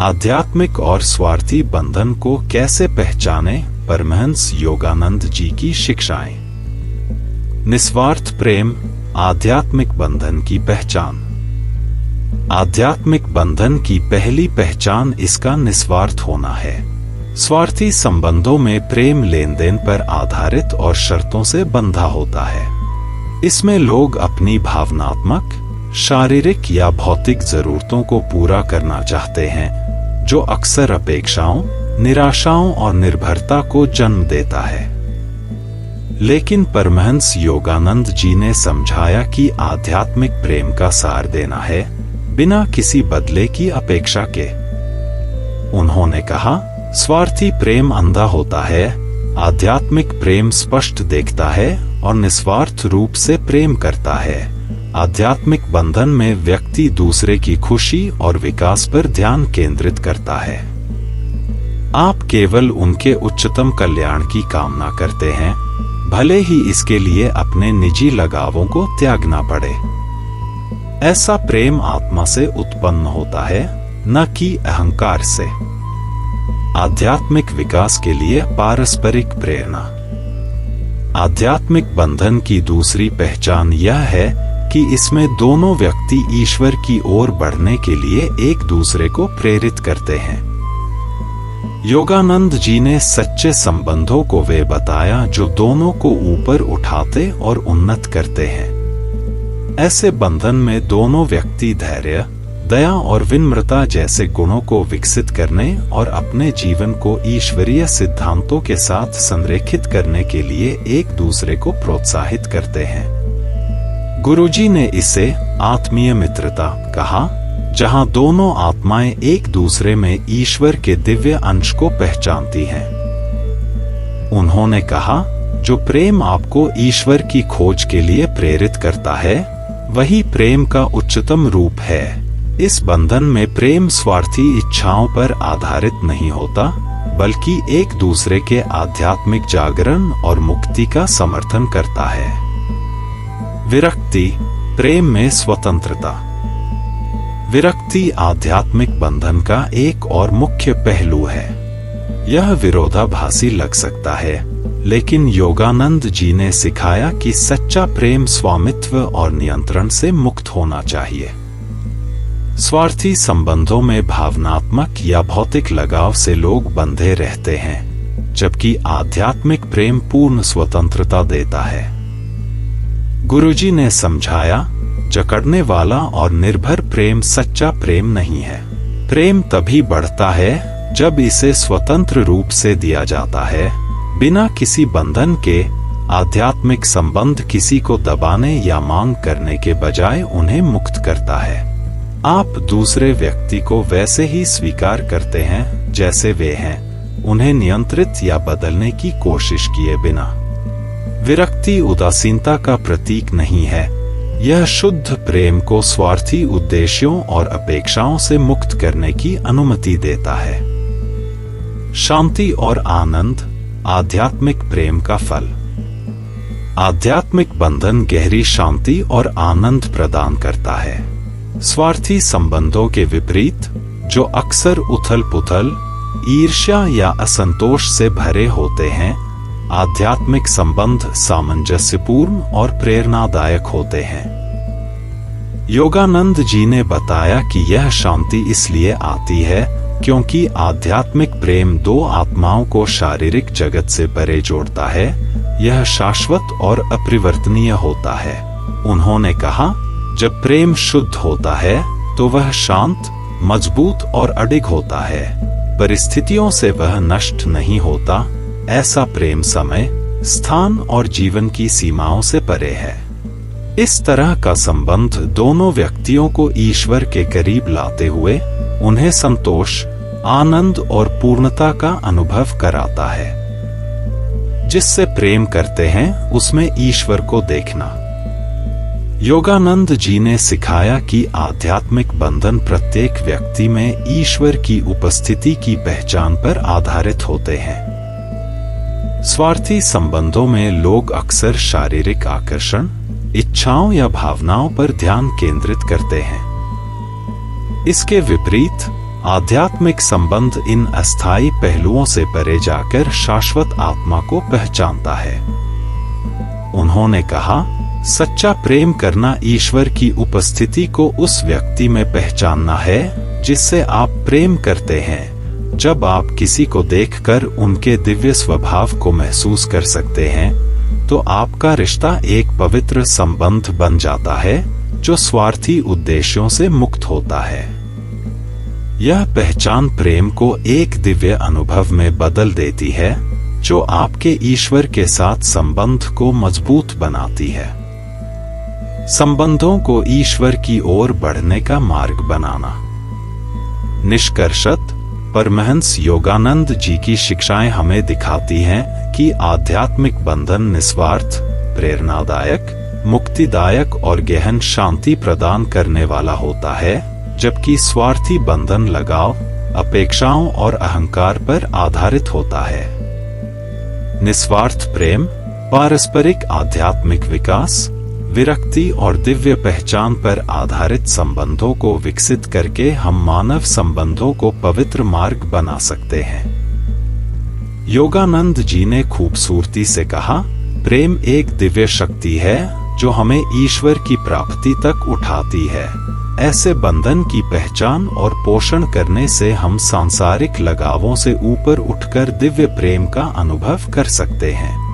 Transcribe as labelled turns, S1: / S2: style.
S1: आध्यात्मिक और स्वार्थी बंधन को कैसे पहचानें? परमहंस योगानंद जी की शिक्षाएं। निस्वार्थ प्रेम आध्यात्मिक बंधन की पहचान। आध्यात्मिक बंधन की पहली पहचान इसका निस्वार्थ होना है। स्वार्थी संबंधों में प्रेम लेन देन पर आधारित और शर्तों से बंधा होता है। इसमें लोग अपनी भावनात्मक, शारीरिक या भौतिक जरूरतों को पूरा करना चाहते हैं, जो अक्सर अपेक्षाओं, निराशाओं और निर्भरता को जन्म देता है। लेकिन परमहंस योगानंद जी ने समझाया कि आध्यात्मिक प्रेम का सार देना है, बिना किसी बदले की अपेक्षा के। उन्होंने कहा, स्वार्थी प्रेम अंधा होता है, आध्यात्मिक प्रेम स्पष्ट देखता है और निस्वार्थ रूप से प्रेम करता है। आध्यात्मिक बंधन में व्यक्ति दूसरे की खुशी और विकास पर ध्यान केंद्रित करता है। आप केवल उनके उच्चतम कल्याण की कामना करते हैं, भले ही इसके लिए अपने निजी लगावों को त्यागना पड़े। ऐसा प्रेम आत्मा से उत्पन्न होता है, न कि अहंकार से। आध्यात्मिक विकास के लिए पारस्परिक प्रेरणा। आध्यात्मिक बंधन की दूसरी पहचान यह है कि इसमें दोनों व्यक्ति ईश्वर की ओर बढ़ने के लिए एक दूसरे को प्रेरित करते हैं। योगानंद जी ने सच्चे संबंधों को वे बताया जो दोनों को ऊपर उठाते और उन्नत करते हैं। ऐसे बंधन में दोनों व्यक्ति धैर्य, दया और विनम्रता जैसे गुणों को विकसित करने और अपने जीवन को ईश्वरीय सिद्धांतों के साथ संरेखित करने के लिए एक दूसरे को प्रोत्साहित करते हैं। गुरुजी ने इसे आत्मीय मित्रता कहा, जहां दोनों आत्माएं एक दूसरे में ईश्वर के दिव्य अंश को पहचानती हैं। उन्होंने कहा, जो प्रेम आपको ईश्वर की खोज के लिए प्रेरित करता है, वही प्रेम का उच्चतम रूप है। इस बंधन में प्रेम स्वार्थी इच्छाओं पर आधारित नहीं होता, बल्कि एक दूसरे के आध्यात्मिक जागरण और मुक्ति का समर्थन करता है। विरक्ति, प्रेम में स्वतंत्रता। विरक्ति आध्यात्मिक बंधन का एक और मुख्य पहलू है। यह विरोधाभासी लग सकता है, लेकिन योगानंद जी ने सिखाया कि सच्चा प्रेम स्वामित्व और नियंत्रण से मुक्त होना चाहिए। स्वार्थी संबंधों में भावनात्मक या भौतिक लगाव से लोग बंधे रहते हैं, जबकि आध्यात्मिक प्रेम पूर्ण स्वतंत्रता देता है। गुरुजी ने समझाया, जकड़ने वाला और निर्भर प्रेम सच्चा प्रेम नहीं है। प्रेम तभी बढ़ता है जब इसे स्वतंत्र रूप से दिया जाता है, बिना किसी बंधन के। आध्यात्मिक संबंध किसी को दबाने या मांग करने के बजाय उन्हें मुक्त करता है। आप दूसरे व्यक्ति को वैसे ही स्वीकार करते हैं जैसे वे हैं, उन्हें नियंत्रित या बदलने की कोशिश किए बिना। विरक्ति उदासीनता का प्रतीक नहीं है, यह शुद्ध प्रेम को स्वार्थी उद्देश्यों और अपेक्षाओं से मुक्त करने की अनुमति देता है। शांति और आनंद, आध्यात्मिक प्रेम का फल। आध्यात्मिक बंधन गहरी शांति और आनंद प्रदान करता है। स्वार्थी संबंधों के विपरीत, जो अक्सर उथल-पुथल, ईर्ष्या या असंतोष से भरे होते हैं, आध्यात्मिक संबंध सामंजस्यपूर्ण और प्रेरणादायक होते हैं। योगानंद जी ने बताया कि यह शांति इसलिए आती है क्योंकि आध्यात्मिक प्रेम दो आत्माओं को शारीरिक जगत से परे जोड़ता है। यह शाश्वत और अपरिवर्तनीय होता है। उन्होंने कहा, जब प्रेम शुद्ध होता है तो वह शांत, मजबूत और अडिग होता है। परिस्थितियों से वह नष्ट नहीं होता। ऐसा प्रेम समय, स्थान और जीवन की सीमाओं से परे है। इस तरह का संबंध दोनों व्यक्तियों को ईश्वर के करीब लाते हुए उन्हें संतोष, आनंद और पूर्णता का अनुभव कराता है। जिससे प्रेम करते हैं उसमें ईश्वर को देखना। योगानंद जी ने सिखाया कि आध्यात्मिक बंधन प्रत्येक व्यक्ति में ईश्वर की उपस्थिति की पहचान पर आधारित होते हैं। स्वार्थी संबंधों में लोग अक्सर शारीरिक आकर्षण, इच्छाओं या भावनाओं पर ध्यान केंद्रित करते हैं। इसके विपरीत, आध्यात्मिक संबंध इन अस्थायी पहलुओं से परे जाकर शाश्वत आत्मा को पहचानता है। उन्होंने कहा, सच्चा प्रेम करना ईश्वर की उपस्थिति को उस व्यक्ति में पहचानना है जिससे आप प्रेम करते हैं। जब आप किसी को देखकर उनके दिव्य स्वभाव को महसूस कर सकते हैं, तो आपका रिश्ता एक पवित्र संबंध बन जाता है जो स्वार्थी उद्देश्यों से मुक्त होता है। यह पहचान प्रेम को एक दिव्य अनुभव में बदल देती है जो आपके ईश्वर के साथ संबंध को मजबूत बनाती है। संबंधों को ईश्वर की ओर बढ़ने का मार्ग बनाना। निष्कर्षत, परमहंस योगानंद जी की शिक्षाएं हमें दिखाती हैं कि आध्यात्मिक बंधन निस्वार्थ, प्रेरणादायक, मुक्तिदायक और गहन शांति प्रदान करने वाला होता है, जबकि स्वार्थी बंधन लगाव, अपेक्षाओं और अहंकार पर आधारित होता है। निस्वार्थ प्रेम, पारस्परिक आध्यात्मिक विकास, विरक्ति और दिव्य पहचान पर आधारित संबंधों को विकसित करके हम मानव संबंधों को पवित्र मार्ग बना सकते हैं। योगानंद जी ने खूबसूरती से कहा, प्रेम एक दिव्य शक्ति है जो हमें ईश्वर की प्राप्ति तक उठाती है। ऐसे बंधन की पहचान और पोषण करने से हम सांसारिक लगावों से ऊपर उठकर दिव्य प्रेम का अनुभव कर सकते हैं।